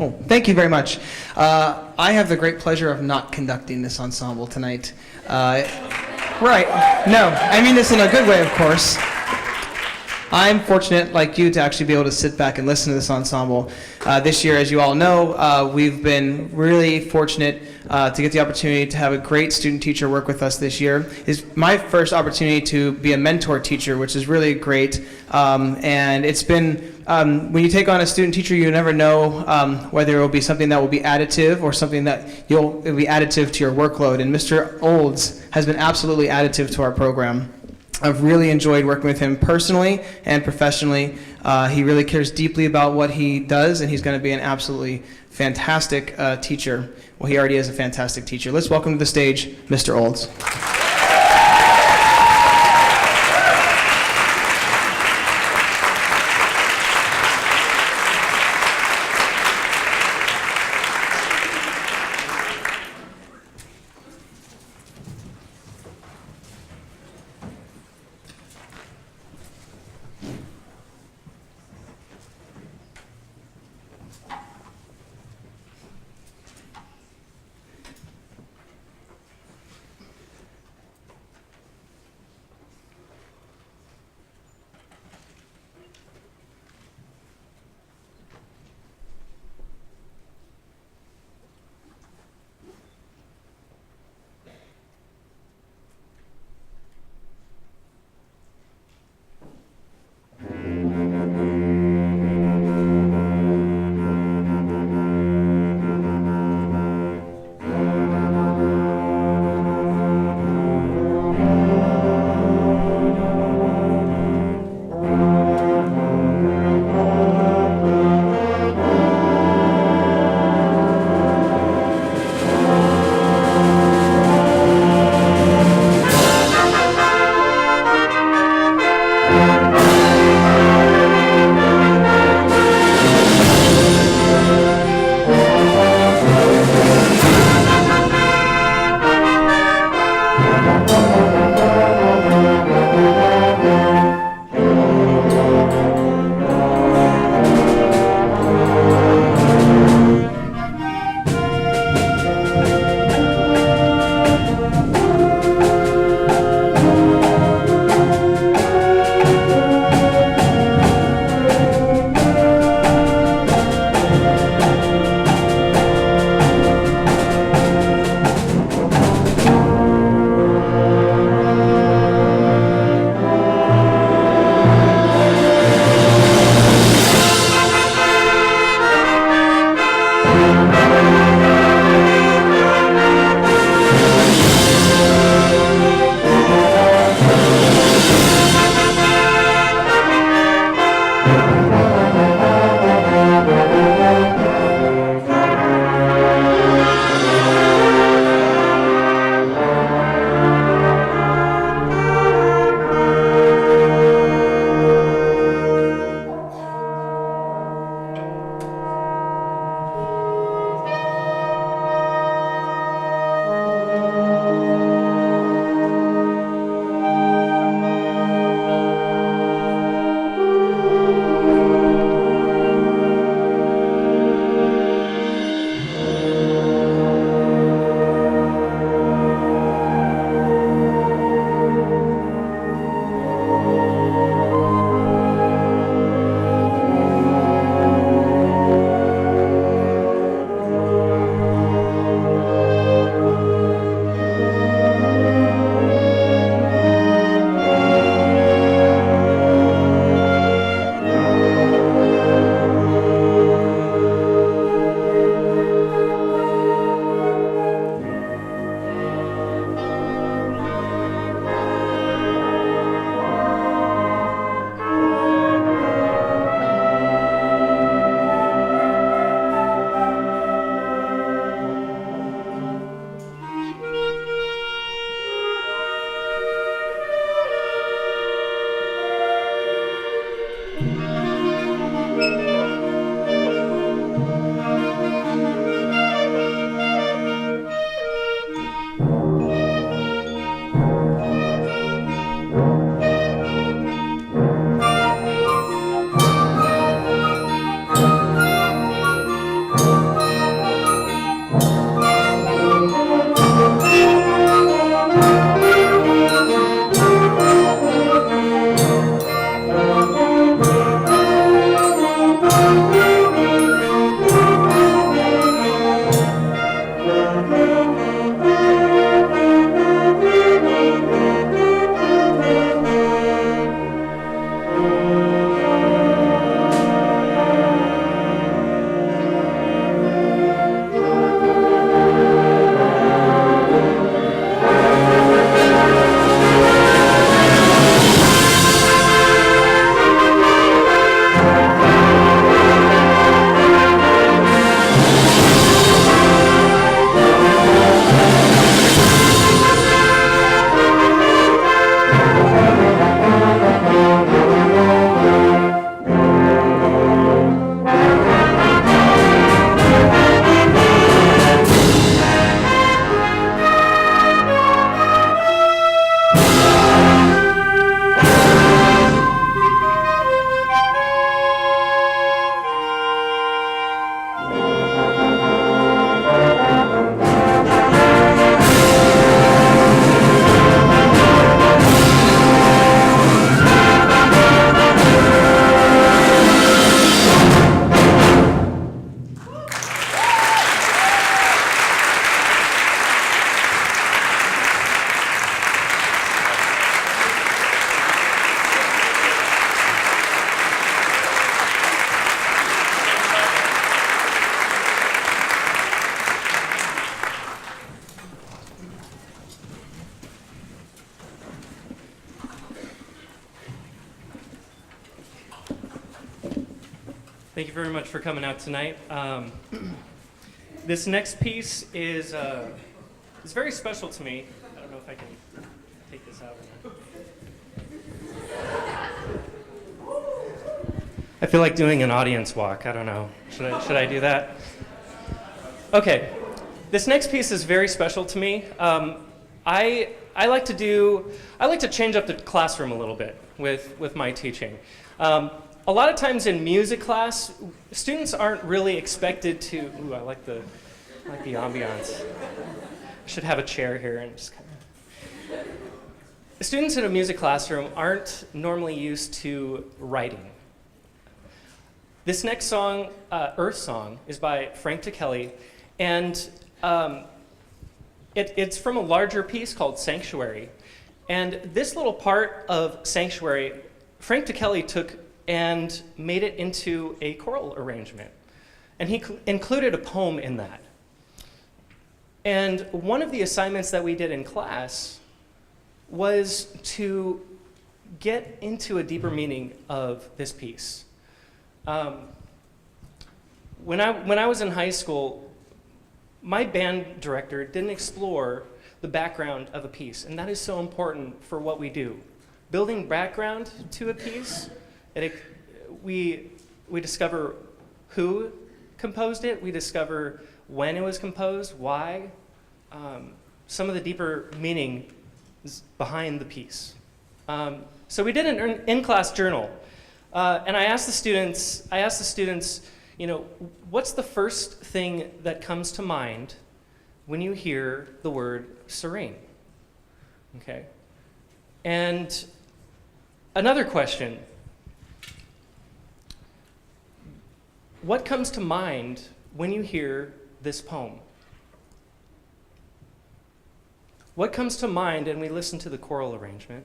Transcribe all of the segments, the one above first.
Well, thank you very much. I have the great pleasure of not conducting this ensemble tonight. Right. No, I mean this in a good way, of course. I'm fortunate, like you, to actually be able to sit back and listen to this ensemble. This year, as you all know, we've been really fortunate to get the opportunity to have a great student teacher work with us this year. It's my first opportunity to be a mentor teacher, which is really great. And it's been, when you take on a student teacher, you never know whether it will be something that will be additive or something that it'll be additive to your workload. And Mr. Olds has been absolutely additive to our program. I've really enjoyed working with him personally and professionally. He really cares deeply about what he does, and he's going to be an absolutely fantastic teacher. Well, he already is a fantastic teacher. Let's welcome to the stage Mr. Olds. Thank you very much for coming out tonight. This next piece is very special to me. I don't know if I can take this out or not. I feel like doing an audience walk. I don't know. Should I do that? Okay. This next piece is very special to me. I like to change up the classroom a little bit with my teaching. A lot of times in music class, students aren't really expected to. Ooh, I like the ambiance. I should have a chair here and just kind of. The students in a music classroom aren't normally used to writing. This next song, Earth Song, is by Ticheli, and it's from a larger piece called Sanctuary. And this little part of Sanctuary, Ticheli took and made it into a choral arrangement. And he included a poem in that. And one of the assignments that we did in class was to get into a deeper meaning of this piece. When I was in high school, my band director didn't explore the background of a piece, and that is so important for what we do. Building background to a piece, we discover who composed it, we discover when it was composed, why, some of the deeper meaning behind the piece. So we did an in-class journal, and I asked the students, you know, what's the first thing that comes to mind when you hear the word serene? Okay. And another question, what comes to mind when you hear this poem? What comes to mind, and we listen to the choral arrangement,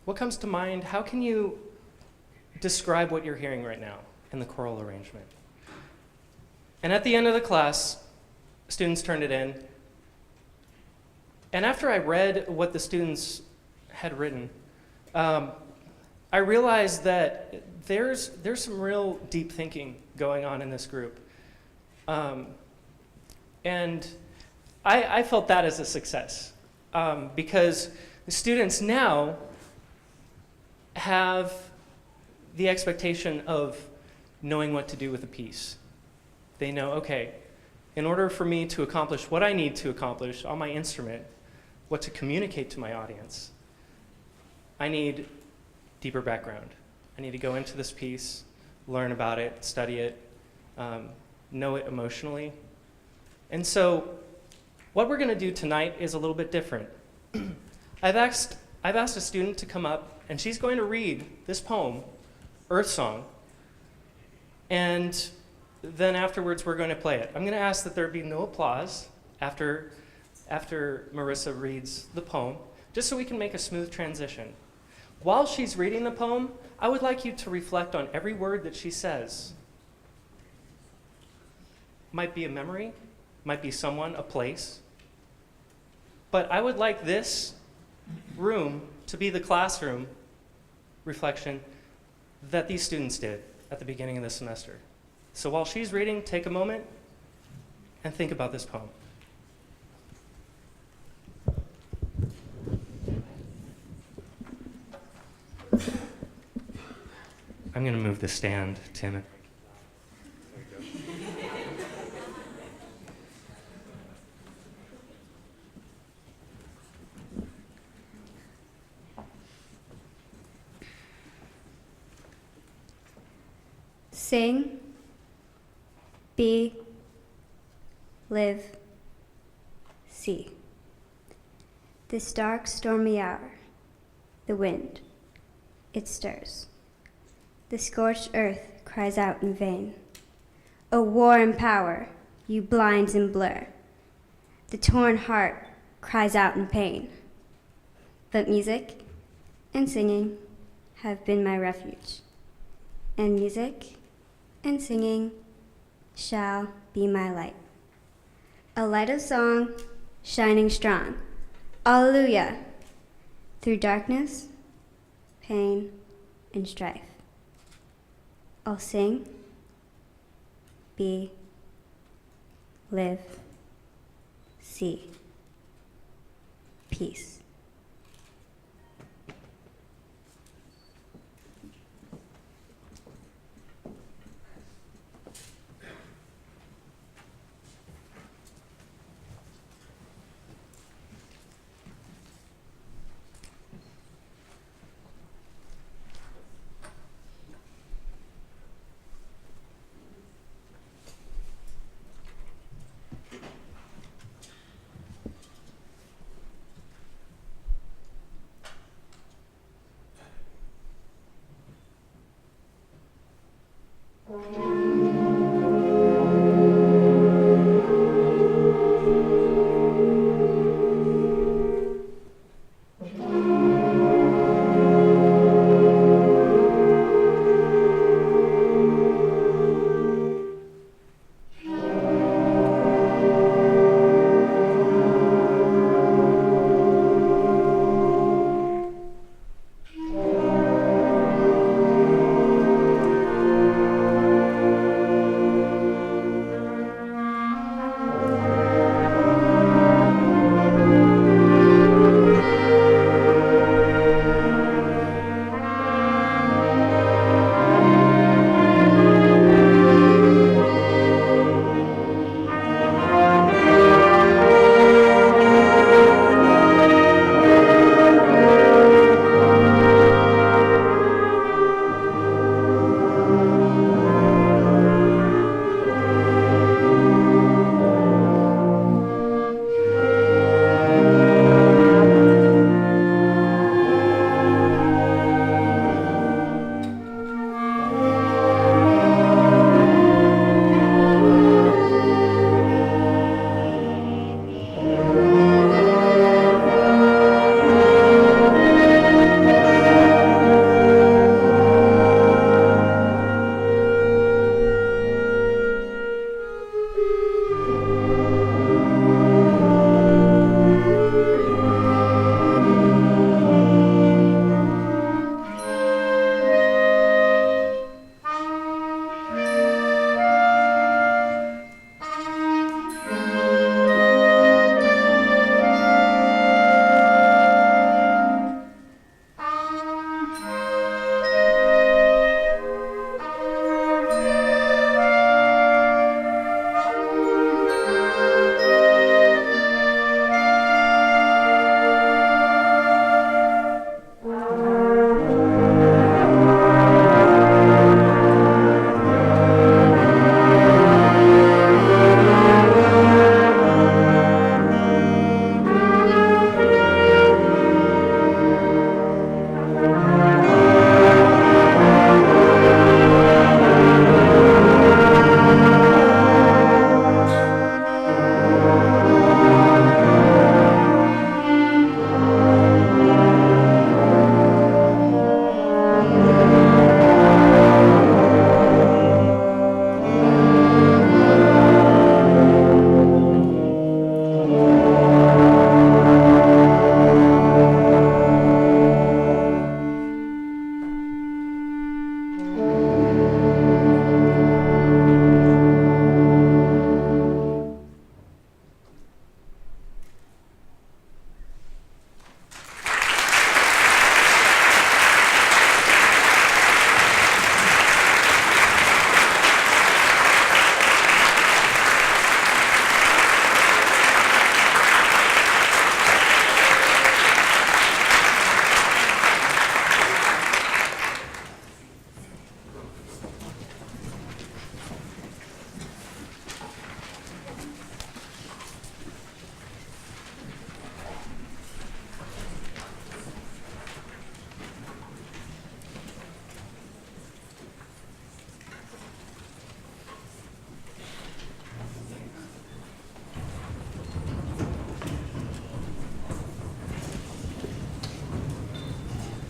what comes to mind, how can you describe what you're hearing right now in the choral arrangement? And at the end of the class, students turned it in. And after I read what the students had written, I realized that there's some real deep thinking going on in this group. And I felt that as a success, because the students now have the expectation of knowing what to do with a piece. They know, okay, in order for me to accomplish what I need to accomplish on my instrument, what to communicate to my audience, I need deeper background. I need to go into this piece, learn about it, study it, know it emotionally. And so what we're going to do tonight is a little bit different. I've asked a student to come up, and she's going to read this poem, Earth Song, and then afterwards we're going to play it. I'm going to ask that there be no applause after Marissa reads the poem, just so we can make a smooth transition. While she's reading the poem, I would like you to reflect on every word that she says. Might be a memory, might be someone, a place. But I would like this room to be the classroom reflection that these students did at the beginning of the semester. So while she's reading, take a moment and think about this poem. I'm going to move the stand, Tim. Sing, be, live, see. This dark, stormy hour, the wind, it stirs. The scorched earth cries out in vain. O war and power, you blind and blur. The torn heart cries out in pain. But music and singing have been my refuge, and music and singing shall be my light. A light of song shining strong. Alleluia! Through darkness, pain, and strife. I'll sing be, live, see. Peace.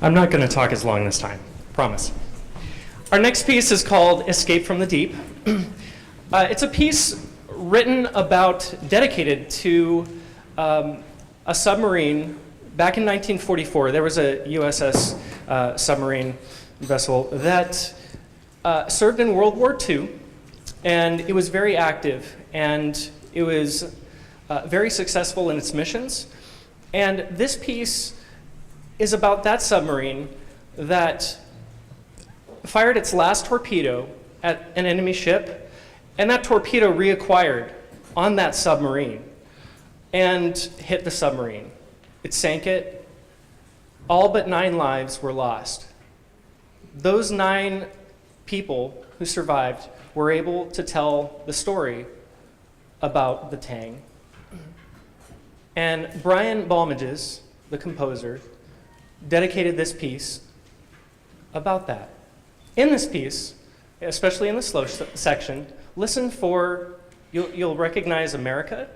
I'm not going to talk as long this time, promise. Our next piece is called Escape from the Deep. It's a piece written about, dedicated to a submarine. Back in 1944, there was a USS submarine vessel that served in World War II, And it was very active, and it was very successful in its missions. And this piece is about that submarine that fired its last torpedo at an enemy ship, and that torpedo reacquired on that submarine and hit the submarine. It sank it. All but 9 lives were lost. Those 9 people who survived were able to tell the story about the Tang. And Brian Balmages, the composer, dedicated this piece about that. In this piece, especially in the slow section, listen for, you'll recognize America,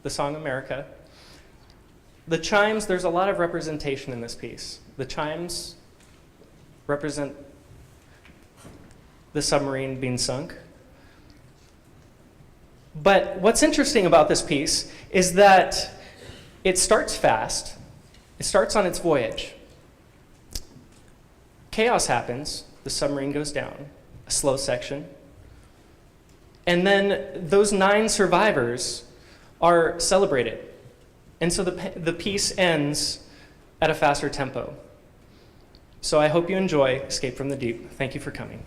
the song America. The chimes, there's a lot of representation in this piece. The chimes represent the submarine being sunk. But what's interesting about this piece is that it starts fast. It starts on its voyage. Chaos happens. The submarine goes down, a slow section. And then those 9 survivors are celebrated. And so the piece ends at a faster tempo. So I hope you enjoy Escape from the Deep. Thank you for coming.